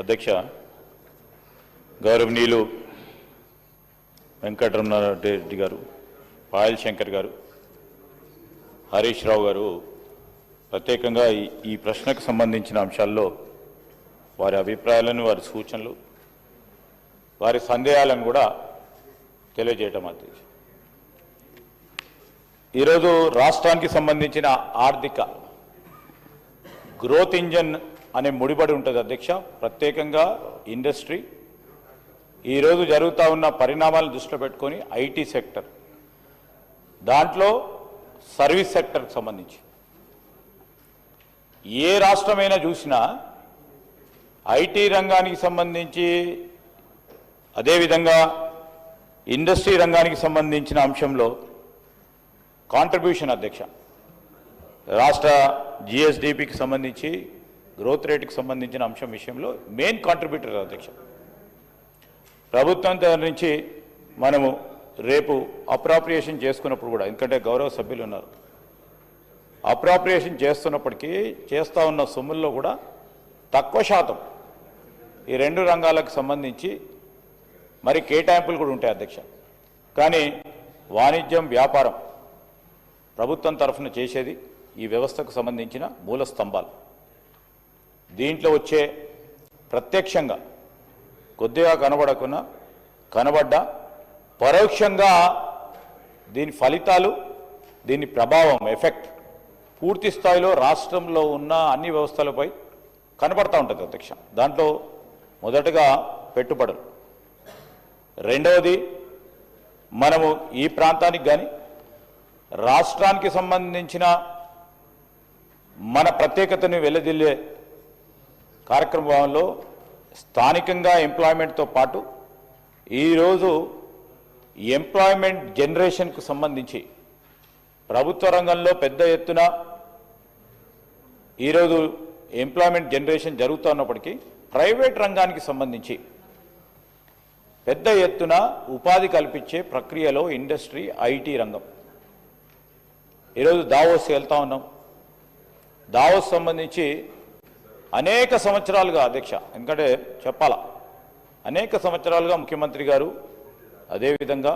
అధ్యక్ష గౌరవనీయులు వెంకటరమణారెడ్డి గారు, పాయల్ శంకర్ గారు, హరీష్ రావు గారు ప్రత్యేకంగా ఈ ప్రశ్నకు సంబంధించిన అంశాల్లో వారి అభిప్రాయాలను, వారి సూచనలు, వారి సందేహాలను కూడా తెలియజేయటం. అధ్యక్ష, ఈరోజు రాష్ట్రానికి సంబంధించిన ఆర్థిక గ్రోత్ ఇంజన్ అనే ముడిపడి ఉంటుంది అధ్యక్ష. ప్రత్యేకంగా ఇండస్ట్రీ ఈరోజు జరుగుతూ ఉన్న పరిణామాలను దృష్టిలో పెట్టుకొని ఐటీ సెక్టర్, దాంట్లో సర్వీస్ సెక్టర్కి సంబంధించి ఏ రాష్ట్రమైనా చూసినా ఐటీ రంగానికి సంబంధించి, అదేవిధంగా ఇండస్ట్రీ రంగానికి సంబంధించిన అంశంలో కాంట్రిబ్యూషన్ అధ్యక్ష, రాష్ట్ర జిఎస్డిపికి సంబంధించి గ్రోత్ రేటుకి సంబంధించిన అంశం విషయంలో మెయిన్ కాంట్రిబ్యూటర్ అధ్యక్ష. ప్రభుత్వం నుంచి మనము రేపు అప్రాప్రియేషన్ చేసుకున్నప్పుడు కూడా, ఎందుకంటే గౌరవ సభ్యులు ఉన్నారు, అప్రాప్రియేషన్ చేస్తున్నప్పటికీ చేస్తూ ఉన్న సొమ్ముల్లో కూడా తక్కువ శాతం ఈ రెండు రంగాలకు సంబంధించి మరి కేటాయింపులు కూడా ఉంటాయి అధ్యక్ష. కానీ వాణిజ్యం, వ్యాపారం ప్రభుత్వం తరఫున చేసేది ఈ వ్యవస్థకు సంబంధించిన మూల స్తంభాలు. దీంట్లో వచ్చే ప్రత్యక్షంగా కొద్దిగా కనబడకున్నా కనబడ్డా పరోక్షంగా దీని ఫలితాలు, దీని ప్రభావం, ఎఫెక్ట్ పూర్తి స్థాయిలో రాష్ట్రంలో ఉన్న అన్ని వ్యవస్థలపై కనబడతా ఉంటుంది అధ్యక్ష. దాంట్లో మొదటగా పెట్టుబడులు, రెండవది మనము ఈ ప్రాంతానికి కానీ రాష్ట్రానికి సంబంధించిన మన ప్రత్యేకతను వెల్లదిల్లే కార్యక్రమంలో స్థానికంగా ఎంప్లాయ్మెంట్తో పాటు ఈరోజు ఎంప్లాయ్మెంట్ జనరేషన్కు సంబంధించి ప్రభుత్వ రంగంలో పెద్ద ఎత్తున ఈరోజు ఎంప్లాయ్మెంట్ జనరేషన్ జరుగుతున్నప్పటికీ ప్రైవేట్ రంగానికి సంబంధించి పెద్ద ఎత్తున ఉపాధి కల్పించే ప్రక్రియలో ఇండస్ట్రీ, ఐటీ రంగం. ఈరోజు దావోస్ వెళ్తా ఉన్నాం. దావోస్ సంబంధించి అనేక సంవత్సరాలుగా అధ్యక్ష, ఎందుకంటే చెప్పాలా, అనేక సంవత్సరాలుగా ముఖ్యమంత్రి గారు, అదేవిధంగా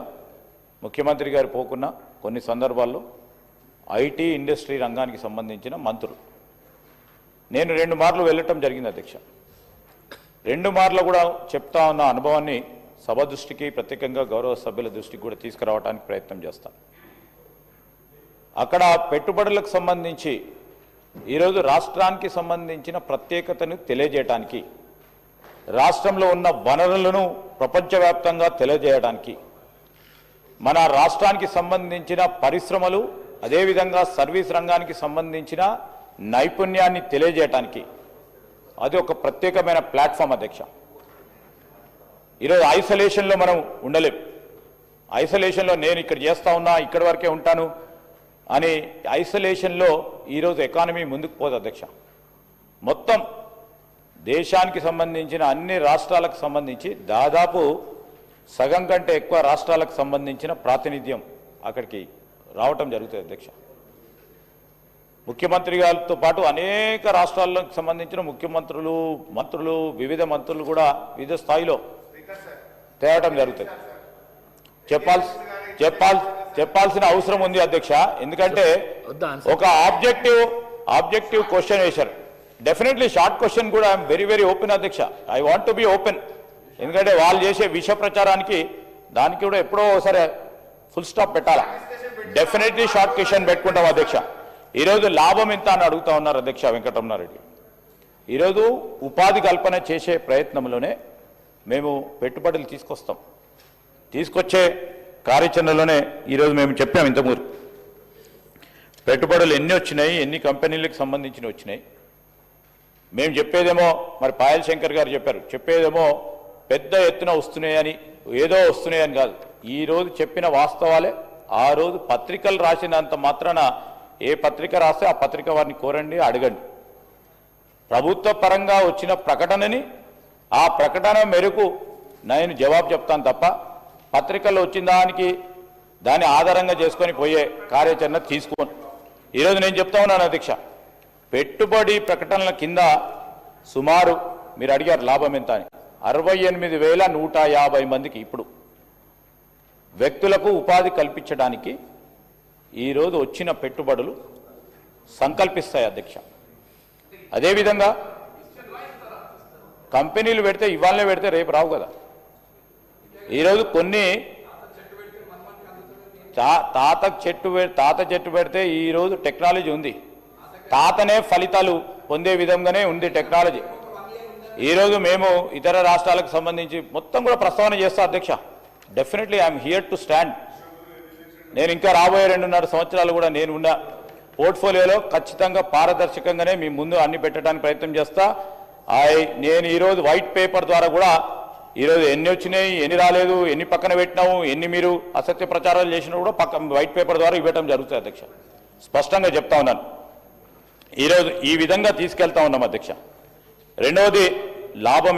ముఖ్యమంత్రి గారు పోకున్న కొన్ని సందర్భాల్లో ఐటీ, ఇండస్ట్రీ రంగానికి సంబంధించిన మంత్రులు నేను 2 మార్లు వెళ్ళటం జరిగింది అధ్యక్ష. 2 మార్లు కూడా చెప్తా ఉన్న అనుభవాన్ని సభ దృష్టికి, ప్రత్యేకంగా గౌరవ సభ్యుల దృష్టికి కూడా తీసుకురావడానికి ప్రయత్నం చేస్తాను. అక్కడ పెట్టుబడులకు సంబంధించి ఈరోజు రాష్ట్రానికి సంబంధించిన ప్రత్యేకతను తెలియజేయడానికి, రాష్ట్రంలో ఉన్న వనరులను ప్రపంచవ్యాప్తంగా తెలియజేయడానికి, మన రాష్ట్రానికి సంబంధించిన పరిశ్రమలు, అదేవిధంగా సర్వీస్ రంగానికి సంబంధించిన నైపుణ్యాన్ని తెలియజేయడానికి అది ఒక ప్రత్యేకమైన ప్లాట్ఫామ్ అధ్యక్ష. ఈరోజు ఐసోలేషన్లో మనం ఉండలేం. ఐసోలేషన్లో నేను ఇక్కడ చేస్తా ఉన్నా, ఇక్కడి వరకే ఉంటాను అని ఐసోలేషన్లో ఈరోజు ఎకానమీ ముందుకు పోదు అధ్యక్ష. మొత్తం దేశానికి సంబంధించిన అన్ని రాష్ట్రాలకు సంబంధించి దాదాపు సగం కంటే ఎక్కువ రాష్ట్రాలకు సంబంధించిన ప్రాతినిధ్యం అక్కడికి రావటం జరుగుతుంది అధ్యక్ష. ముఖ్యమంత్రి గారితో పాటు అనేక రాష్ట్రాలకు సంబంధించిన ముఖ్యమంత్రులు, మంత్రులు, వివిధ మంత్రులు కూడా వివిధ స్థాయిలో తేవటం జరుగుతుంది. చెప్పాల్సిన అవసరం ఉంది అధ్యక్ష. ఎందుకంటే ఒక ఆబ్జెక్టివ్ క్వశ్చన్ వేశారు. డెఫినెట్లీ షార్ట్ క్వశ్చన్ కూడా ఐఎమ్ వెరీ ఓపెన్ అధ్యక్ష. I want to be open. ఎందుకంటే వాళ్ళు చేసే విష ప్రచారానికి దానికి కూడా ఎప్పుడో ఒకసారి ఫుల్ స్టాప్ పెట్టాలా. డెఫినెట్లీ షార్ట్ క్వశ్చన్ పెట్టుకుంటాం అధ్యక్ష. ఈరోజు లాభం ఎంత అని అడుగుతా ఉన్నారు అధ్యక్ష వెంకటరమణారెడ్డి. ఈరోజు ఉపాధి కల్పన చేసే ప్రయత్నంలోనే మేము పెట్టుబడులు తీసుకొచ్చే కార్యాచరణలోనే ఈరోజు మేము చెప్పాము. ఇంతకుముందు పెట్టుబడులు ఎన్ని వచ్చినాయి, ఎన్ని కంపెనీలకు సంబంధించినవి వచ్చినాయి. మేము చెప్పేదేమో, మరి పాయల్ శంకర్ గారు చెప్పేదేమో పెద్ద ఎత్తున వస్తున్నాయని, ఏదో వస్తున్నాయని కాదు. ఈరోజు చెప్పిన వాస్తవాలే. ఆ రోజు పత్రికలు రాసినంత మాత్రాన ఏ పత్రిక రాస్తే ఆ పత్రిక వారిని కోరండి, అడగండి. ప్రభుత్వ పరంగా వచ్చిన ప్రకటనని, ఆ ప్రకటన మేరకు నేను జవాబు చెప్తాను తప్ప పత్రికల్లో వచ్చిన దాన్ని ఆధారంగా చేసుకొని పోయే కార్యాచరణ తీసుకోను. ఈరోజు నేను చెప్తా ఉన్నాను అధ్యక్ష, పెట్టుబడి ప్రకటనల కింద సుమారు మీరు అడిగారు లాభం ఎంత అని. 68,150 మందికి ఇప్పుడు వ్యక్తులకు ఉపాధి కల్పించడానికి ఈరోజు వచ్చిన పెట్టుబడులు సంకల్పిస్తాయి అధ్యక్ష. అదేవిధంగా కంపెనీలు పెడితే ఇవాళనే పెడితే రేపు రావు కదా. ఈరోజు కొన్ని తాత చెట్టు పెడితే ఈరోజు టెక్నాలజీ ఉంది, తాతనే ఫలితాలు పొందే విధంగానే ఉంది టెక్నాలజీ. ఈరోజు మేము ఇతర రాష్ట్రాలకు సంబంధించి మొత్తం కూడా ప్రస్తావన చేస్తా అధ్యక్ష. Definitely I'm here to stand. నేను ఇంకా రాబోయే 2.5 సంవత్సరాలు కూడా నేను ఉన్న పోర్ట్ఫోలియోలో ఖచ్చితంగా పారదర్శకంగానే మీ ముందు అన్ని పెట్టడానికి ప్రయత్నం చేస్తా. నేను ఈరోజు వైట్ పేపర్ ద్వారా కూడా ఈరోజు ఎన్ని వచ్చినాయి, ఎన్ని రాలేదు, ఎన్ని పక్కన పెట్టినాము, ఎన్ని మీరు అసత్య ప్రచారాలు చేసినా కూడా వైట్ పేపర్ ద్వారా ఇవ్వటం జరుగుతుంది అధ్యక్ష. స్పష్టంగా చెప్తా ఉన్నాను. ఈరోజు ఈ విధంగా తీసుకెళ్తా ఉన్నాం అధ్యక్ష. రెండవది లాభం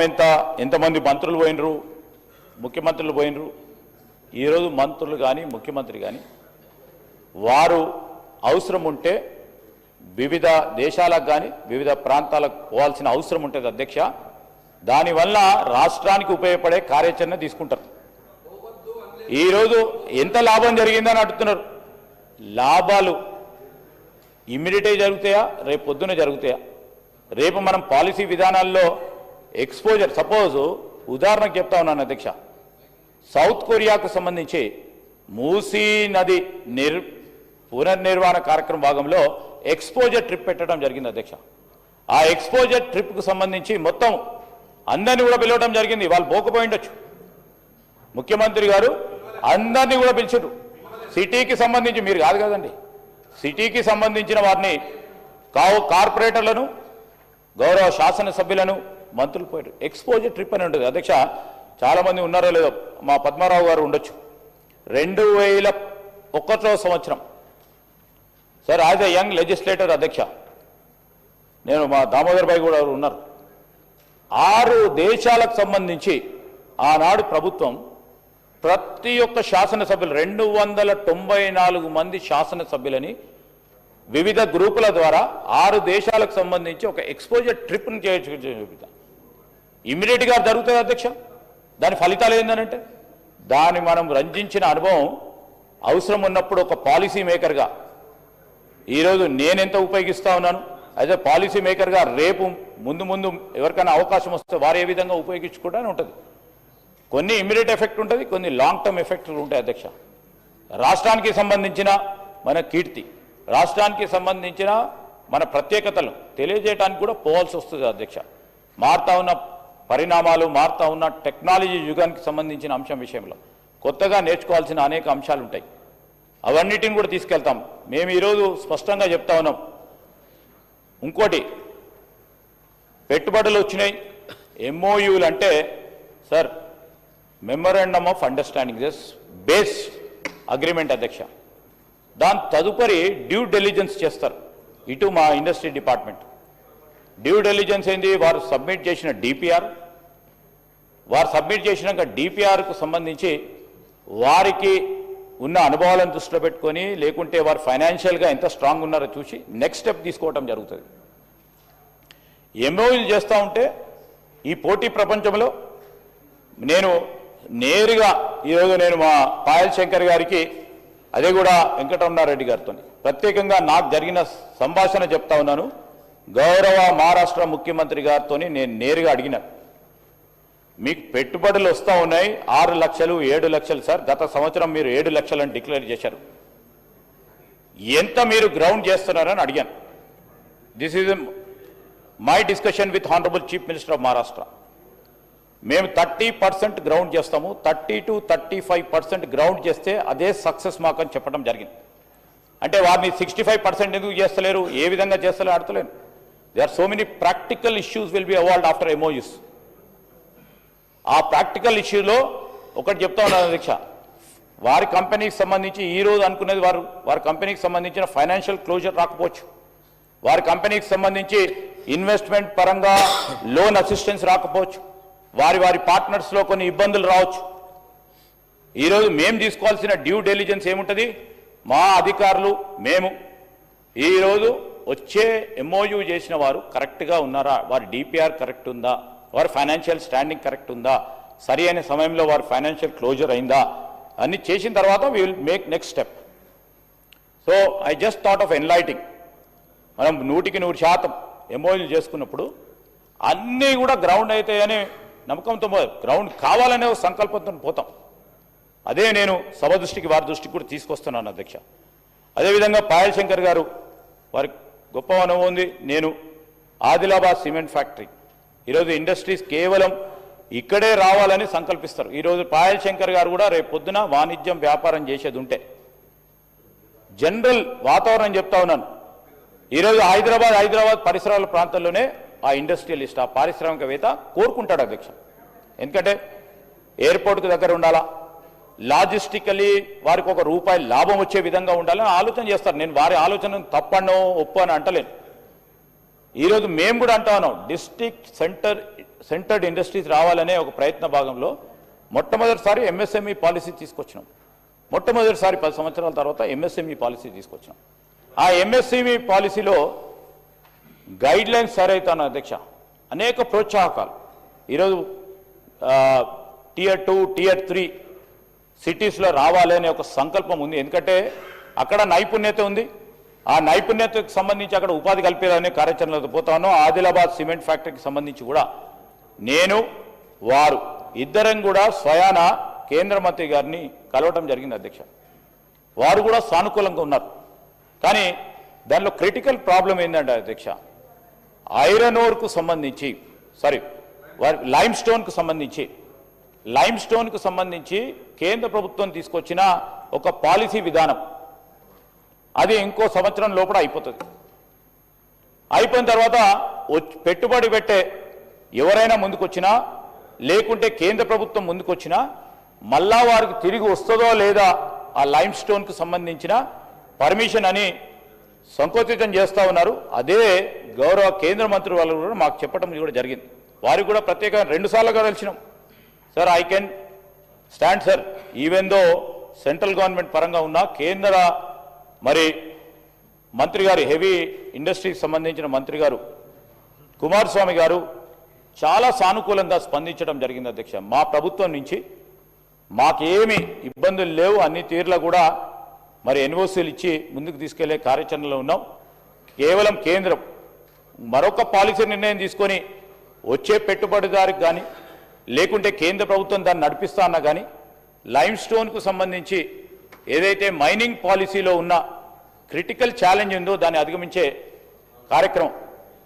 ఎంతమంది మంత్రులు పోయినరు, ముఖ్యమంత్రులు పోయినరు. ఈరోజు మంత్రులు కానీ ముఖ్యమంత్రి కానీ వారు అవసరం ఉంటే వివిధ దేశాలకు కానీ వివిధ ప్రాంతాలకు పోవాల్సిన అవసరం ఉంటుంది అధ్యక్ష. దానివల్ల రాష్ట్రానికి ఉపయోగపడే కార్యాచరణ తీసుకుంటారు. ఈరోజు ఎంత లాభం జరిగిందని అడుగుతున్నారు. లాభాలు ఇమ్మీడియట్గా జరుగుతాయా, రేపు పొద్దున జరుగుతాయా? రేపు మనం పాలసీ విధానాల్లో ఎక్స్పోజర్, సపోజ్ ఉదాహరణకు చెప్తా ఉన్నాను అధ్యక్ష, సౌత్ కొరియాకు సంబంధించి మూసీ నది పునర్నిర్మాణ కార్యక్రమం భాగంలో ఎక్స్పోజర్ ట్రిప్ పెట్టడం జరిగింది అధ్యక్ష. ఆ ఎక్స్పోజర్ ట్రిప్కు సంబంధించి మొత్తం అందరినీ కూడా పిలవడం జరిగింది. వాళ్ళు పోకపోయి ఉండొచ్చు, ముఖ్యమంత్రి గారు అందరినీ కూడా పిలిచారు. సిటీకి సంబంధించి మీరు కాదు కదండి, సిటీకి సంబంధించిన వారిని కార్పొరేటర్లను, గౌరవ శాసనసభ్యులను, మంత్రులు పోయారు. ఎక్స్పోజర్ ట్రిప్ అని ఉంటుంది అధ్యక్ష. చాలామంది ఉన్నారో లేదో, మా పద్మారావు గారు ఉండొచ్చు. 2001 సంవత్సరం sir, as a young legislator అధ్యక్ష, నేను మా దామోదర్ భాయ్ కూడా ఉన్నారు. 6 దేశాలకు సంబంధించి ఆనాడు ప్రభుత్వం ప్రతి ఒక్క శాసనసభ్యులు 294 మంది శాసనసభ్యులని వివిధ గ్రూపుల ద్వారా 6 దేశాలకు సంబంధించి ఒక ఎక్స్పోజర్ ట్రిప్ను చేయించుకుంటాం. ఇమ్మీడియట్గా జరుగుతుంది అధ్యక్ష. దాని ఫలితాలు ఏంటంటే, దాన్ని మనం రంజించిన అనుభవం అవసరం ఉన్నప్పుడు ఒక పాలసీ మేకర్గా ఈరోజు నేనెంత ఉపయోగిస్తూ ఉన్నాను, యాజ్ ఎ పాలసీ మేకర్గా రేపు ముందు ఎవరికైనా అవకాశం వస్తే వారు ఏ విధంగా ఉపయోగించుకోవడానికి ఉంటుంది. కొన్ని ఇమ్మీడియట్ ఎఫెక్ట్ ఉంటుంది, కొన్ని లాంగ్ టర్మ్ ఎఫెక్ట్లు ఉంటాయి అధ్యక్ష. రాష్ట్రానికి సంబంధించిన మన కీర్తి, రాష్ట్రానికి సంబంధించిన మన ప్రత్యేకతలు తెలియజేయడానికి కూడా పోవాల్సి వస్తుంది అధ్యక్ష. మారుతా ఉన్న పరిణామాలు, మారుతా ఉన్న టెక్నాలజీ యుగానికి సంబంధించిన అంశం విషయంలో కొత్తగా నేర్చుకోవాల్సిన అనేక అంశాలు ఉంటాయి. అవన్నిటిని కూడా తీసుకెళ్తాం. మేము ఈరోజు స్పష్టంగా చెప్తా ఉన్నాం. ఇంకోటి, పెట్టుబడులు వచ్చినాయి, ఎంఓయూలు అంటే sir memorandum of understanding, this base agreement అధ్యక్ష. దాని తదుపరి డ్యూ డెలిజెన్స్ చేస్తారు ఇటు మా ఇండస్ట్రీ డిపార్ట్మెంట్. డ్యూ డెలిజెన్స్ ఏంది, వారు సబ్మిట్ చేసిన డిపిఆర్, వారు సబ్మిట్ చేసినాక డిపిఆర్కు సంబంధించి వారికి ఉన్న అనుభవాలను దృష్టిలో పెట్టుకొని, లేకుంటే వారు ఫైనాన్షియల్గా ఎంత స్ట్రాంగ్ ఉన్నారో చూసి నెక్స్ట్ స్టెప్ తీసుకోవటం జరుగుతుంది. ఎంఓయూలు చేస్తూ ఉంటే ఈ పోటీ ప్రపంచంలో నేను నేరుగా ఈరోజు మా పాయల్ శంకర్ గారికి, అదే కూడా వెంకటరమణారెడ్డి గారితో ప్రత్యేకంగా నాకు జరిగిన సంభాషణ చెప్తా ఉన్నాను. గౌరవ మహారాష్ట్ర ముఖ్యమంత్రి గారితో నేను నేరుగా అడిగిన, మీకు పెట్టుబడులు వస్తూ ఉన్నాయి 6 లక్షలు 7 లక్షలు సార్, గత సంవత్సరం మీరు 7 లక్షలని డిక్లేర్ చేశారు, ఎంత మీరు గ్రౌండ్ చేస్తున్నారని అడిగాను. This is my discussion with honourable chief minister of Maharashtra. మేము 30% గ్రౌండ్ చేస్తాము, 30 to 35% గ్రౌండ్ చేస్తే అదే సక్సెస్ మాకు అని చెప్పడం జరిగింది. అంటే వారిని 65% ఎందుకు చేస్తలేరు, ఏ విధంగా చేస్తలేరు అడతలేను. There are so many practical issues will be involved after MoUs. ఆ ప్రాక్టికల్ ఇష్యూలో ఒకటి చెప్తా ఉన్నాను అధ్యక్ష, వారి కంపెనీకి సంబంధించి ఈరోజు అనుకునేది వారి కంపెనీకి సంబంధించిన ఫైనాన్షియల్ క్లోజర్ రాకపోవచ్చు, వారి కంపెనీకి సంబంధించి ఇన్వెస్ట్మెంట్ పరంగా లోన్ అసిస్టెన్స్ రాకపోవచ్చు, వారి పార్ట్నర్స్లో కొన్ని ఇబ్బందులు రావచ్చు. ఈరోజు మేము తీసుకోవాల్సిన డ్యూ డెలిజెన్స్ ఏముంటుంది, మా అధికారులు మేము ఈరోజు వచ్చే ఎంఓయూ చేసిన వారు కరెక్ట్గా ఉన్నారా, వారి డిపిఆర్ కరెక్ట్ ఉందా, వారి ఫైనాన్షియల్ స్టాండింగ్ కరెక్ట్ ఉందా, సరి అయిన సమయంలో వారి ఫైనాన్షియల్ క్లోజర్ అయిందా అన్ని చేసిన తర్వాత we will make next step. So I just thought of enlightening. మనం 100% ఎంఓయూలు చేసుకున్నప్పుడు అన్నీ కూడా గ్రౌండ్ అవుతాయని నమ్మకంతో గ్రౌండ్ కావాలనే ఒక సంకల్పంతో పోతాం. అదే నేను సభ దృష్టికి వారి దృష్టికి కూడా తీసుకొస్తున్నాను అధ్యక్ష. అదేవిధంగా పాయల్ శంకర్ గారు వారి గొప్ప అనుభవం ఉంది. నేను ఆదిలాబాద్ సిమెంట్ ఫ్యాక్టరీ ఈరోజు ఇండస్ట్రీస్ కేవలం ఇక్కడే రావాలని సంకల్పిస్తారు. ఈరోజు పాయల్ శంకర్ గారు కూడా రేపు పొద్దున వాణిజ్యం వ్యాపారం చేసేది ఉంటే జనరల్ వాతావరణం చెప్తా ఉన్నాను. ఈరోజు హైదరాబాద్ పరిసరాల ప్రాంతంలోనే ఆ ఇండస్ట్రియలిస్ట్, ఆ పారిశ్రామికవేత్త కోరుకుంటాడు అధ్యక్ష. ఎందుకంటే ఎయిర్పోర్ట్కి దగ్గర ఉండాలా, లాజిస్టికలీ వారికి ₹1 లాభం వచ్చే విధంగా ఉండాలని ఆలోచన చేస్తారు. నేను వారి ఆలోచన తప్పనో ఒప్పు అని అంటలేను. ఈరోజు మేము కూడా అంటా ఉన్నాం, డిస్ట్రిక్ట్ సెంటర్డ్ ఇండస్ట్రీస్ రావాలనే ఒక ప్రయత్న భాగంలో మొట్టమొదటిసారి ఎంఎస్ఎంఈ పాలసీ తీసుకొచ్చినాం. మొట్టమొదటిసారి 10 సంవత్సరాల తర్వాత ఎంఎస్ఎంఈ పాలసీ తీసుకొచ్చినాం. ఆ ఎంఎస్ఎంఈ పాలసీలో గైడ్ లైన్స్ సరైతాను అధ్యక్ష. అనేక ప్రోత్సాహకాలు ఈరోజు Tier 2, Tier 3 సిటీస్లో రావాలి అనే ఒక సంకల్పం ఉంది. ఎందుకంటే అక్కడ నైపుణ్యత ఉంది. ఆ నైపుణ్యతకు సంబంధించి అక్కడ ఉపాధి కల్పించాలనే కార్యాచరణలో పోతాను. ఆదిలాబాద్ సిమెంట్ ఫ్యాక్టరీకి సంబంధించి కూడా నేను వారు ఇద్దరం కూడా స్వయాన కేంద్ర మంత్రి గారిని కలవటం జరిగింది అధ్యక్ష. వారు కూడా సానుకూలంగా ఉన్నారు. కానీ దానిలో క్రిటికల్ ప్రాబ్లం ఏంటంటే అధ్యక్ష, ఐరన్ ఓర్కు సంబంధించి వారి లైమ్ స్టోన్కు సంబంధించి కేంద్ర ప్రభుత్వం తీసుకొచ్చిన ఒక పాలసీ విధానం అది ఇంకో సంవత్సరం లోపల అయిపోతుంది. అయిపోయిన తర్వాత పెట్టుబడి పెట్టే ఎవరైనా ముందుకొచ్చినా లేకుంటే కేంద్ర ప్రభుత్వం ముందుకొచ్చినా మళ్ళా వారికి తిరిగి వస్తుందో లేదా ఆ లైమ్ స్టోన్కు సంబంధించిన పర్మిషన్ అని సంకోచితం చేస్తూ ఉన్నారు. అదే గౌరవ కేంద్ర మంత్రి వాళ్ళు కూడా మాకు చెప్పడం కూడా జరిగింది. వారికి కూడా ప్రత్యేకంగా 2 సార్లుగా తెలిసినాం. Sir, I can stand sir, even though central government పరంగా ఉన్న కేంద్ర మంత్రి గారు, హెవీ ఇండస్ట్రీకి సంబంధించిన మంత్రి గారు కుమారస్వామి గారు చాలా సానుకూలంగా స్పందించడం జరిగింది అధ్యక్ష. మా ప్రభుత్వం నుంచి మాకేమి ఇబ్బందులు లేవు, అన్ని తీరులో కూడా ఎన్ఓసీలు ఇచ్చి ముందుకు తీసుకెళ్లే కార్యాచరణలో ఉన్నాం. కేవలం కేంద్రం మరొక పాలసీ నిర్ణయం తీసుకొని వచ్చే పెట్టుబడిదారికి కానీ లేకుంటే కేంద్ర ప్రభుత్వం దాన్ని నడిపిస్తా అన్నా కానీ లైమ్ స్టోన్కు సంబంధించి ఏదైతే మైనింగ్ పాలసీలో ఉన్న క్రిటికల్ ఛాలెంజ్ ఉందో దాన్ని అధిగమించే కార్యక్రమం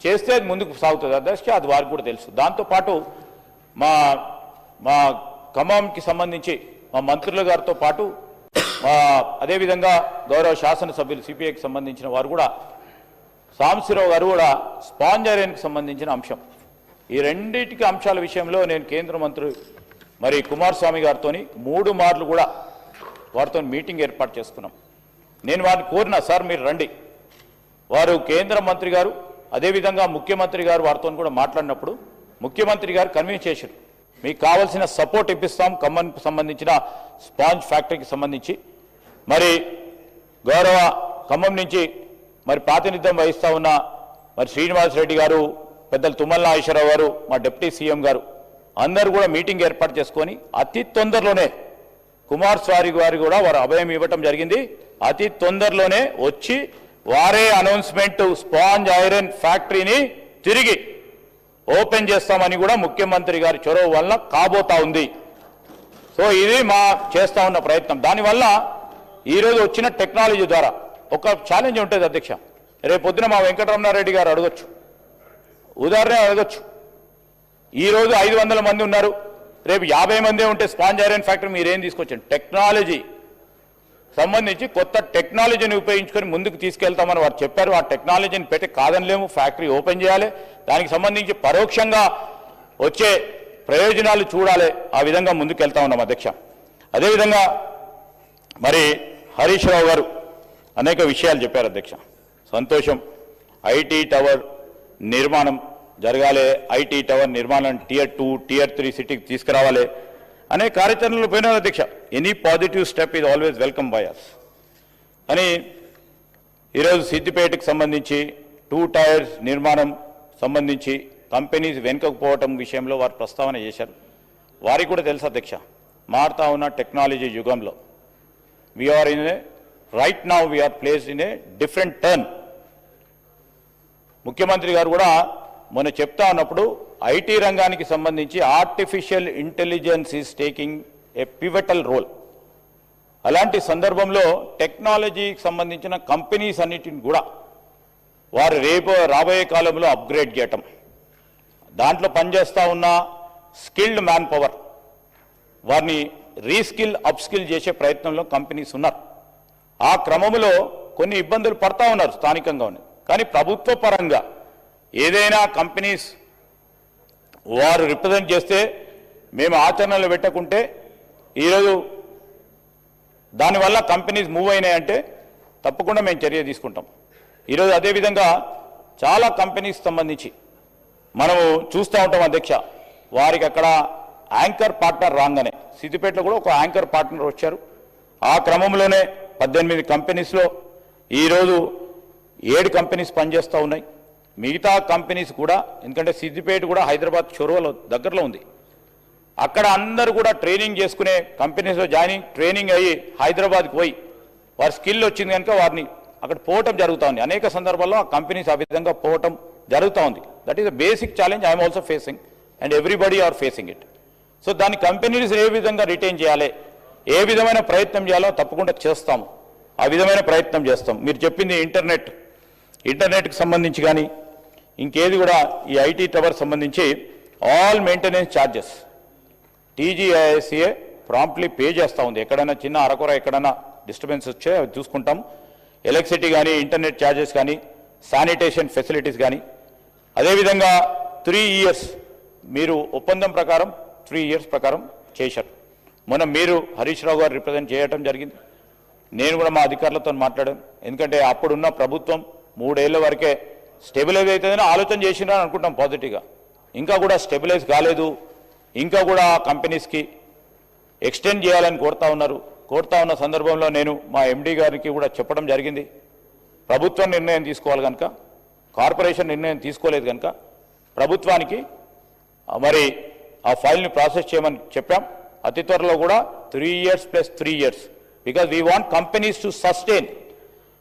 చేస్తే అది ముందుకు సాగుతుంది అధ్యక్ష. అది వారికి కూడా తెలుసు. దాంతోపాటు మా ఖమ్మంకి సంబంధించి మా మంత్రుల గారితో పాటు అదేవిధంగా గౌరవ శాసనసభ్యులు సిపిఐకి సంబంధించిన వారు కూడా సాంబశివరావు గారు కూడా స్పాంజ్ ఐరన్కి సంబంధించిన అంశం, ఈ రెండింటికి అంశాల విషయంలో నేను కేంద్ర మంత్రి కుమారస్వామి గారితో 3 మార్లు కూడా వారితో మీటింగ్ ఏర్పాటు చేసుకున్నాం. నేను వారిని కోరినా, సార్ మీరు రండి. వారు కేంద్ర మంత్రి గారు అదేవిధంగా ముఖ్యమంత్రి గారు వారితో కూడా మాట్లాడినప్పుడు ముఖ్యమంత్రి గారు కన్విన్స్ చేశారు, మీకు కావాల్సిన సపోర్ట్ ఇప్పిస్తాం ఖమ్మంకి సంబంధించిన స్పాంజ్ ఫ్యాక్టరీకి సంబంధించి. గౌరవ ఖమ్మం నుంచి ప్రాతినిధ్యం వహిస్తూ ఉన్న శ్రీనివాస్ రెడ్డి గారు, పెద్దలు తుమ్మల నాగేశ్వరరావు గారు, మా డిప్యూటీ సీఎం గారు అందరూ కూడా మీటింగ్ ఏర్పాటు చేసుకొని అతి తొందరలోనే కుమారస్వామి గారు కూడా వారు అభయం ఇవ్వటం జరిగింది. అతి తొందరలోనే వచ్చి వారే అనౌన్స్మెంట్ స్పాంజ్ ఐరన్ ఫ్యాక్టరీని తిరిగి ఓపెన్ చేస్తామని కూడా ముఖ్యమంత్రి గారి చొరవ వల్ల కాబోతా ఉంది. సో ఇది చేస్తా ఉన్న ప్రయత్నం. దానివల్ల ఈరోజు వచ్చిన టెక్నాలజీ ద్వారా ఒక ఛాలెంజ్ ఉంటుంది అధ్యక్ష. రేపు పొద్దున మా వెంకటరమణారెడ్డి గారు అడగొచ్చు, ఉదాహరణ అడగొచ్చు, ఈరోజు 500 మంది ఉన్నారు, రేపు 50 మందే ఉంటే స్పాంజ్ ఐరన్ ఫ్యాక్టరీ మీరేం తీసుకొచ్చారు? టెక్నాలజీ సంబంధించి కొత్త టెక్నాలజీని ఉపయోగించుకొని ముందుకు తీసుకెళ్తామని వారు చెప్పారు. ఆ టెక్నాలజీని పెట్టి కాదనలేము, ఫ్యాక్టరీ ఓపెన్ చేయాలి, దానికి సంబంధించి పరోక్షంగా వచ్చే ప్రయోజనాలు చూడాలి. ఆ విధంగా ముందుకెళ్తా ఉన్నాం అధ్యక్ష. అదేవిధంగా హరీష్ రావు గారు అనేక విషయాలు చెప్పారు అధ్యక్ష. సంతోషం. ఐటీ టవర్ నిర్మాణం జరగాలి, ఐటీ టవర్ నిర్మాణం Tier 2, Tier 3 సిటీకి తీసుకురావాలి అనే కార్యాచరణలో పోయినారు అధ్యక్ష. Any positive step is always welcome by us అని ఈరోజు సిద్దిపేటకు సంబంధించి 2 టైర్స్ నిర్మాణం సంబంధించి కంపెనీస్ వెనుకపోవటం విషయంలో వారు ప్రస్తావన చేశారు. వారికి కూడా తెలుసు అధ్యక్ష, మారుతా ఉన్న టెక్నాలజీ యుగంలో we're in a right now we're placed in a different turn. ముఖ్యమంత్రి గారు కూడా మొన్న చెప్తా ఉన్నప్పుడు ఐటీ రంగానికి సంబంధించి artificial intelligence is taking a pivotal role. అలాంటి సందర్భంలో టెక్నాలజీకి సంబంధించిన కంపెనీస్ అన్నిటిని కూడా వారు రాబోయే కాలంలో అప్గ్రేడ్ చేయటం, దాంట్లో పనిచేస్తూ ఉన్న స్కిల్డ్ మ్యాన్ పవర్ వారిని రీస్కిల్ అప్స్కిల్ చేసే ప్రయత్నంలో కంపెనీస్ ఉన్నారు. ఆ క్రమంలో కొన్ని ఇబ్బందులు పడతా ఉన్నారు స్థానికంగా ఉన్నాయి. కానీ ప్రభుత్వ పరంగా ఏదైనా కంపెనీస్ వారు రిప్రజెంట్ చేస్తే మేము ఆచరణలో పెట్టకుంటే ఈరోజు దానివల్ల కంపెనీస్ మూవ్ అయినాయంటే తప్పకుండా మేము చర్య తీసుకుంటాం. ఈరోజు అదేవిధంగా చాలా కంపెనీస్ సంబంధించి మనము చూస్తూ ఉంటాం అధ్యక్ష, వారికి అక్కడ యాంకర్ పార్ట్నర్ రాగానే సిద్దిపేటలో కూడా ఒక యాంకర్ పార్ట్నర్ వచ్చారు. ఆ క్రమంలోనే 18 కంపెనీస్లో ఈరోజు 7 కంపెనీస్ పనిచేస్తూ ఉన్నాయి. మిగతా కంపెనీస్ కూడా, ఎందుకంటే సిద్దిపేట కూడా హైదరాబాద్ చొరవలో దగ్గరలో ఉంది, అక్కడ అందరూ కూడా ట్రైనింగ్ చేసుకునే కంపెనీస్లో జాయినింగ్ ట్రైనింగ్ అయ్యి హైదరాబాద్కి పోయి వారి స్కిల్ వచ్చింది కనుక వారిని అక్కడ పోవటం జరుగుతూ ఉంది. అనేక సందర్భాల్లో ఆ కంపెనీస్ ఆ విధంగా పోవటం జరుగుతూ ఉంది. That is the basic challenge I'm also facing and everybody are facing it. So దాని కంపెనీస్ ఏ విధంగా రిటైన్ చేయాలి, ఏ విధమైన ప్రయత్నం చేయాలో తప్పకుండా చేస్తాము. ఆ విధమైన ప్రయత్నం చేస్తాం. మీరు చెప్పింది ఇంటర్నెట్కి సంబంధించి కానీ ఇంకేది కూడా ఈ ఐటీ టవర్ సంబంధించి all maintenance charges TGISCA promptly pay చేస్తూ ఉంది. ఎక్కడైనా చిన్న అరకొర ఎక్కడైనా డిస్టర్బెన్స్ వచ్చే చూసుకుంటాం. ఎలక్ట్రిసిటీ కానీ, ఇంటర్నెట్ ఛార్జెస్ కానీ, శానిటేషన్ ఫెసిలిటీస్ కానీ. అదేవిధంగా 3 ఇయర్స్ మీరు ఒప్పందం ప్రకారం 3 ఇయర్స్ ప్రకారం చేశారు. మొన్న మీరు హరీష్ రావు గారు రిప్రజెంట్ చేయడం జరిగింది. నేను కూడా మా అధికారులతో మాట్లాడాను. ఎందుకంటే అప్పుడున్న ప్రభుత్వం 3 ఏళ్ల వరకే స్టెబిలైజ్ అవుతుందని ఆలోచన చేసినా అనుకుంటాం పాజిటివ్గా. ఇంకా కూడా స్టెబిలైజ్ కాలేదు. ఇంకా కూడా కంపెనీస్కి ఎక్స్టెండ్ చేయాలని కోరుతా ఉన్న సందర్భంలో నేను మా ఎండీ గారికి కూడా చెప్పడం జరిగింది. ప్రభుత్వం నిర్ణయం తీసుకోవాలి కనుక, కార్పొరేషన్ నిర్ణయం తీసుకోలేదు కనుక ప్రభుత్వానికి మరి ఆ ఫైల్ని ప్రాసెస్ చేయమని చెప్పాం. అతి త్వరలో కూడా 3 years plus 3 years, because we want companies to sustain.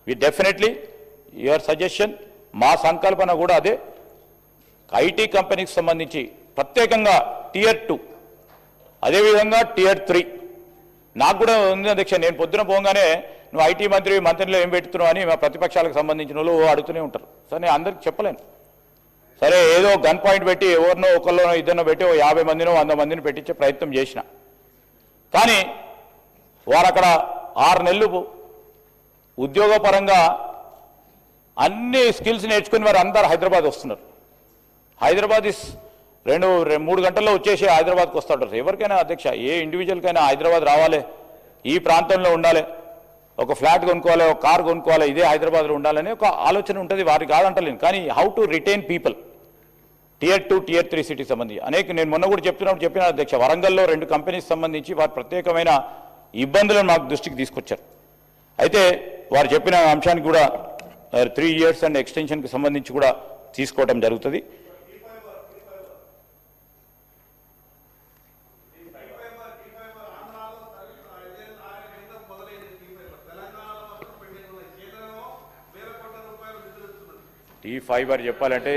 We definitely your suggestion, మా సంకల్పన కూడా అదే. ఐటీ కంపెనీకి సంబంధించి ప్రత్యేకంగా Tier 2, అదేవిధంగా Tier 3 నాకు కూడా ఉంది అధ్యక్ష. నేను పొద్దున పోగానే నువ్వు ఐటీ మంత్రిలో ఏం పెడుతున్నావు అని మా ప్రతిపక్షాలకు సంబంధించిన వాళ్ళు అడుగుతూనే ఉంటారు. సరే నేను అందరికి చెప్పలేను. సరే ఏదో గన్ పాయింట్ పెట్టి ఎవరినో ఒకరిలోనో ఇద్దరినో పెట్టి 50 మందినో 100 మందిని పెట్టించే ప్రయత్నం చేసిన. కానీ వారు అక్కడ 6 నెలలు ఉద్యోగపరంగా అన్ని స్కిల్స్ నేర్చుకుని వారు అందరు హైదరాబాద్ వస్తున్నారు. హైదరాబాద్ 2-3 గంటల్లో వచ్చేసి హైదరాబాద్కి వస్తుంటారు. ఎవరికైనా అధ్యక్ష, ఏ ఇండివిజువల్కైనా హైదరాబాద్ రావాలి, ఈ ప్రాంతంలో ఉండాలి, ఒక ఫ్లాట్ కొనుక్కోవాలి, ఒక కార్ కొనుక్కోవాలి, ఇదే హైదరాబాద్లో ఉండాలని ఒక ఆలోచన ఉంటుంది. వారికి కాదంటలేను. కానీ how to retain people Tier 2, Tier 3 city సంబంధించి నేను మొన్న కూడా చెప్పిన అధ్యక్ష, వరంగల్లో 2 కంపెనీస్ సంబంధించి వారు ప్రత్యేకమైన ఇబ్బందులను మాకు దృష్టికి తీసుకొచ్చారు. అయితే వారు చెప్పిన అంశానికి కూడా 3 ఇయర్స్ అండ్ ఎక్స్టెన్షన్కి సంబంధించి కూడా తీసుకోవడం జరుగుతుంది. T-Fiber చెప్పాలంటే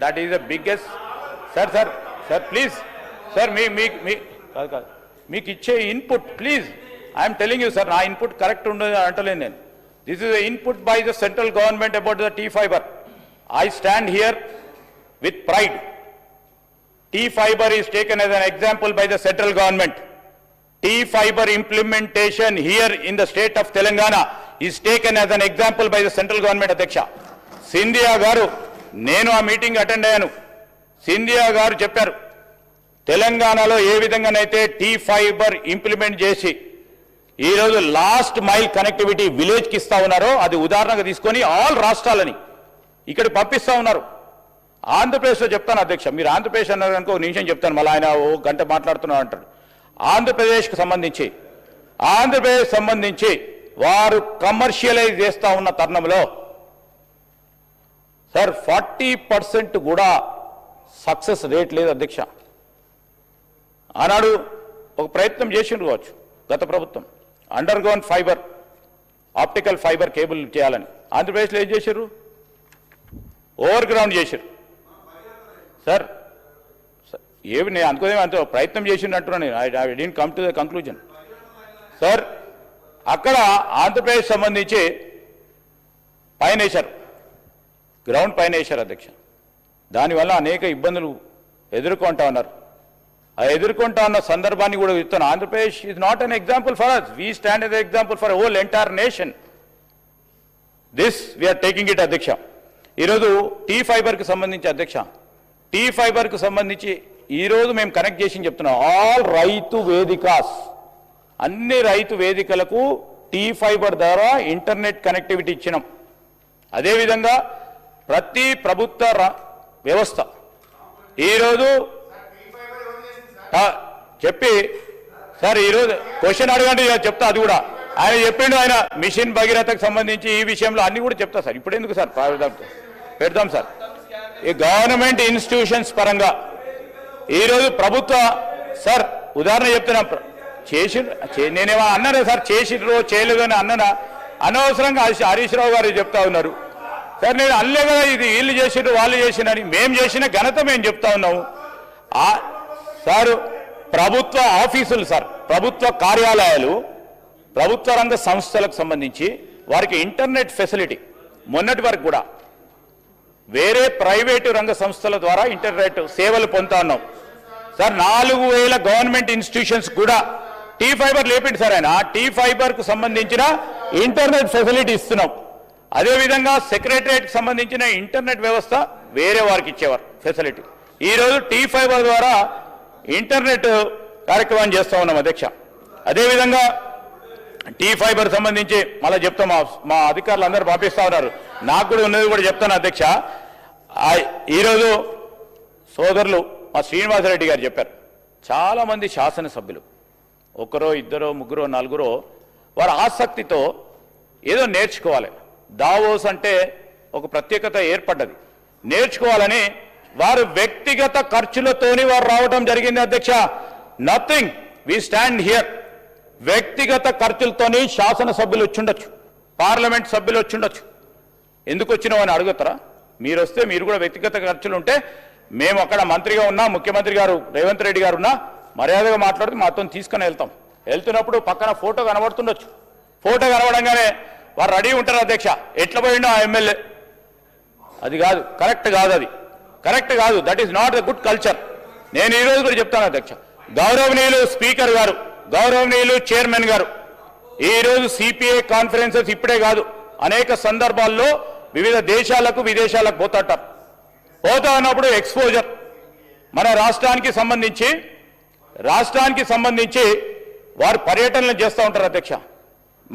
that is the biggest. Sir please sir కాదు మీకు ఇచ్చే input please, I'm telling you sir, నా ఇన్పుట్ కరెక్ట్ ఉండదు అంటలేను నేను. This is the input by the central government about the T-Fiber. I stand here with pride. T-Fiber is taken as an example by the central government. T-Fiber implementation here in the state of Telangana is taken as an example by the central government. అధ్యక్ష సింధియా గారు, నేను ఆ meeting attend అయ్యాను. సింధియా గారు చెప్పారు తెలంగాణలో ఏ విధంగానైతే T-Fiber implement చేసి ఈరోజు లాస్ట్ మైల్ కనెక్టివిటీ విలేజ్కి ఇస్తా ఉన్నారో అది ఉదాహరణగా తీసుకొని ఆల్ రాష్ట్రాలని ఇక్కడ పంపిస్తా ఉన్నారు. ఆంధ్రప్రదేశ్లో చెప్తాను అధ్యక్ష, మీరు ఆంధ్రప్రదేశ్ అన్నారు కనుక ఒక నిమిషం చెప్తాను, మళ్ళీ ఆయన ఓ గంట మాట్లాడుతున్నారు అంటారు. ఆంధ్రప్రదేశ్ సంబంధించి వారు కమర్షియలైజ్ చేస్తూ ఉన్న తరుణంలో సార్ 40% కూడా సక్సెస్ రేట్ లేదు అధ్యక్ష. ఆనాడు ఒక ప్రయత్నం చేసిండ్రు కావచ్చు గత ప్రభుత్వం, under ground fibre optical fibre cable చేయాలని. ఆంధ్రప్రదేశ్లో ఏం చేశారు? ఓవర్ గ్రౌండ్ చేశారు సార్. ఏమి నేను అనుకోదేమో అంత ప్రయత్నం చేసిండు అంటున్నాను నేను. I didn't come to the conclusion sir. అక్కడ ఆంధ్రప్రదేశ్ సంబంధించి పైన వేశారు, గ్రౌండ్ పైన వేశారు అధ్యక్ష. దానివల్ల అనేక ఇబ్బందులు ఎదుర్కొంటా ఉన్నారు. ఆ ఎదుర్కొంటా ఉన్న సందర్భాన్ని కూడా చెప్తాను. Andhra Pradesh is not an example for us, we stand as example for whole entire nation. This we're taking it అధ్యక్ష. ఈరోజు టీ ఫైబర్కి సంబంధించి అధ్యక్ష, టీ ఫైబర్కు సంబంధించి ఈరోజు మేము కనెక్ట్ చేసి చెప్తున్నాం. ఆల్ రైతు వేదికాస్, అన్ని రైతు వేదికలకు టీ ఫైబర్ ద్వారా ఇంటర్నెట్ కనెక్టివిటీ ఇచ్చినాం. అదేవిధంగా ప్రతి ప్రభుత్వ వ్యవస్థ ఈరోజు చెప్పి సార్ ఈరోజు క్వశ్చన్ అడగండి చెప్తా. అది కూడా ఆయన చెప్పిండు. ఆయన మిషన్ భగీరథకు సంబంధించి ఈ విషయంలో అన్ని కూడా చెప్తా సార్. ఇప్పుడు ఎందుకు సార్ పెడదాం సార్. ఈ గవర్నమెంట్ ఇన్స్టిట్యూషన్స్ పరంగా ఈరోజు ప్రభుత్వ సార్ ఉదాహరణ చెప్తున్నా. నేనేమో అన్నానే సార్, చేసిండ్రో చేయలేదు అని అన్ననా? అనవసరంగా హరీష్ రావు గారు చెప్తా ఉన్నారు సార్. నేను అల్లే కదా ఇది వీళ్ళు చేసిండ్రు వాళ్ళు చేసిండ్రని. మేము చేసిన ఘనత మేము చెప్తా ఉన్నాము సార్. ప్రభుత్వ ఆఫీసులు సార్, ప్రభుత్వ కార్యాలయాలు, ప్రభుత్వ రంగ సంస్థలకు సంబంధించి వారికి ఇంటర్నెట్ ఫెసిలిటీ మొన్నటి వరకు కూడా వేరే ప్రైవేటు రంగ సంస్థల ద్వారా ఇంటర్నెట్ సేవలు పొందుతా ఉన్నాం సార్. 4000 గవర్నమెంట్ ఇన్స్టిట్యూషన్స్ కూడా టీ ఫైబర్ లేపిండి సార్. ఆయన టీ ఫైబర్కు సంబంధించిన ఇంటర్నెట్ ఫెసిలిటీ ఇస్తున్నాం. అదేవిధంగా సెక్రటరియట్కి సంబంధించిన ఇంటర్నెట్ వ్యవస్థ వేరే వారికి ఇచ్చేవారు ఫెసిలిటీ. ఈరోజు టీ ఫైబర్ ద్వారా ఇంటర్నెట్ కార్యక్రమం చేస్తూ ఉన్నాం అధ్యక్ష. అదేవిధంగా టీ ఫైబర్ సంబంధించి మళ్ళీ చెప్తాం, మా అధికారులు అందరూ పంపిస్తూ ఉన్నారు. నాకు కూడా ఉన్నది కూడా చెప్తాను అధ్యక్ష. ఈరోజు సోదరులు మా శ్రీనివాసరెడ్డి గారు చెప్పారు, చాలామంది శాసనసభ్యులు ఒకరో ఇద్దరో ముగ్గురో నలుగురో వారి ఆసక్తితో ఏదో నేర్చుకోవాలి. దావోస్ అంటే ఒక ప్రత్యేకత ఏర్పడ్డది, నేర్చుకోవాలని వారు వ్యక్తిగత ఖర్చులతోని వారు రావడం జరిగింది అధ్యక్ష. Nothing, we stand here. వ్యక్తిగత ఖర్చులతోని శాసనసభ్యులు వచ్చుండొచ్చు, పార్లమెంట్ సభ్యులు వచ్చుండొచ్చు. ఎందుకు వచ్చినావు అని అడుగుతారా? మీరు వస్తే మీరు కూడా వ్యక్తిగత ఖర్చులు ఉంటే, మేము అక్కడ మంత్రిగా ఉన్నా, ముఖ్యమంత్రి గారు రేవంత్ రెడ్డి గారు ఉన్నా మర్యాదగా మాట్లాడితే మాతో తీసుకొని వెళ్తాం. వెళ్తున్నప్పుడు పక్కన ఫోటో కనబడుతుండొచ్చు. ఫోటో కనబడంగానే వారు రెడీ ఉంటారు అధ్యక్ష. ఎట్లా పోయిండో ఆ ఎమ్మెల్యే, అది కాదు, కరెక్ట్ కాదు, అది కరెక్ట్ కాదు. That is not the good culture. నేను ఈరోజు కూడా చెప్తాను అధ్యక్ష. గౌరవనీయులు స్పీకర్ గారు, గౌరవనీయులు చైర్మన్ గారు, ఈరోజు సిపిఐ కాన్ఫరెన్సెస్ ఇప్పుడే కాదు, అనేక సందర్భాల్లో వివిధ దేశాలకు విదేశాలకు పోతాటారు. పోతా ఉన్నప్పుడు ఎక్స్పోజర్ మన రాష్ట్రానికి సంబంధించి వారు పర్యటనలు చేస్తూ ఉంటారు అధ్యక్ష.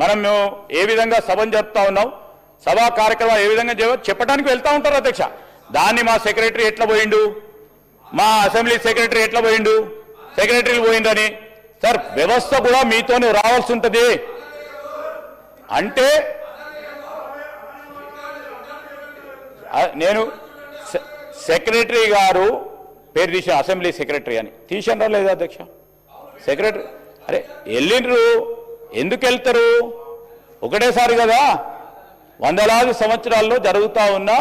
మనం ఏ విధంగా సభను జరుపుతా ఉన్నాం, సభా కార్యక్రమాలు ఏ విధంగా చెప్పడానికి వెళ్తూ ఉంటారు అధ్యక్ష. దాన్ని మా సెక్రటరీ ఎట్లా పోయిండు, మా అసెంబ్లీ సెక్రటరీ ఎట్లా పోయిండు, సెక్రటరీలు పోయిందని. సార్ వ్యవస్థ కూడా మీతోనే రావాల్సి ఉంటుంది. అంటే నేను సెక్రటరీ గారు పేరు తీసిన అసెంబ్లీ సెక్రటరీ అని తీసినరా లేదా అధ్యక్ష? సెక్రటరీ అరే వెళ్ళిండ్రు, ఎందుకు వెళ్తారు? ఒకటేసారి కదా, వందలాది సంవత్సరాల్లో జరుగుతూ ఉన్న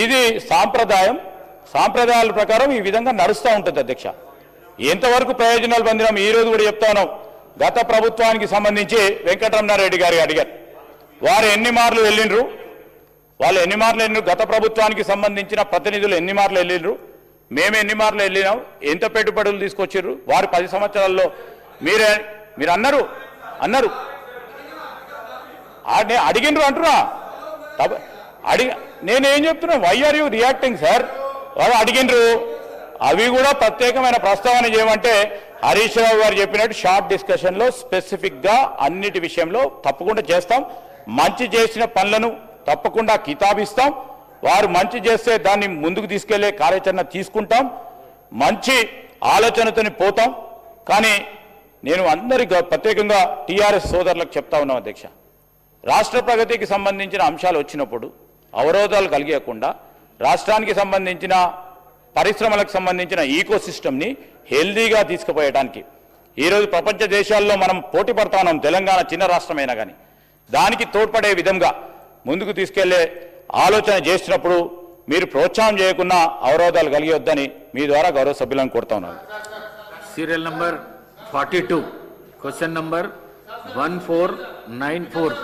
ఇది సాంప్రదాయాల ప్రకారం ఈ విధంగా నడుస్తూ ఉంటుంది అధ్యక్ష. ఎంతవరకు ప్రయోజనాలు పొందినాం ఈ రోజు కూడా చెప్తా ఉన్నాం. గత ప్రభుత్వానికి సంబంధించి వెంకటరమణారెడ్డి గారు అడిగారు, వారు ఎన్ని మార్లు వెళ్ళిండ్రు, వాళ్ళు ఎన్ని మార్లు వెళ్ళిండ్రు, గత ప్రభుత్వానికి సంబంధించిన ప్రతినిధులు ఎన్ని మార్లు వెళ్ళిండ్రు, మేము ఎన్ని మార్లు వెళ్ళినాం, ఎంత పెట్టుబడులు తీసుకొచ్చిర్రు, వారు 10 సంవత్సరాల్లో మీరు అన్నారు అడిగిండ్రు అంటున్నా. నేనేం చెప్తున్నా, why are you reacting sir? వాళ్ళు అడిగిండ్రు, అవి కూడా ప్రత్యేకమైన ప్రస్తావన చేయమంటే హరీష్ రావు గారు చెప్పినట్టు షార్ట్ డిస్కషన్లో స్పెసిఫిక్గా అన్నిటి విషయంలో తప్పకుండా చేస్తాం. మంచి చేసిన పనులను తప్పకుండా కితాబిస్తాం. వారు మంచి చేస్తే దాన్ని ముందుకు తీసుకెళ్లే కార్యాచరణ తీసుకుంటాం. మంచి ఆలోచనతోని పోతాం. కానీ నేను అందరి ప్రత్యేకంగా టీఆర్ఎస్ సోదరులకు చెప్తా ఉన్నాం అధ్యక్ష, రాష్ట్ర ప్రగతికి సంబంధించిన అంశాలు వచ్చినప్పుడు అవరోధాలు కలిగకుండా రాష్ట్రానికి సంబంధించిన పరిశ్రమలకు సంబంధించిన ఈకో సిస్టమ్ని హెల్దీగా తీసుకుపోయడానికి ఈరోజు ప్రపంచ దేశాల్లో మనం పోటీ పడతా ఉన్నాం, తెలంగాణ చిన్న రాష్ట్రమైనా కానీ దానికి తోడ్పడే విధంగా ముందుకు తీసుకెళ్లే ఆలోచన చేసినప్పుడు మీరు ప్రోత్సాహం చేయకుండా అవరోధాలు కలిగొద్దని మీ ద్వారా గౌరవ సభ్యులను కోరుతా ఉన్నాను. Serial number 42 question number 1494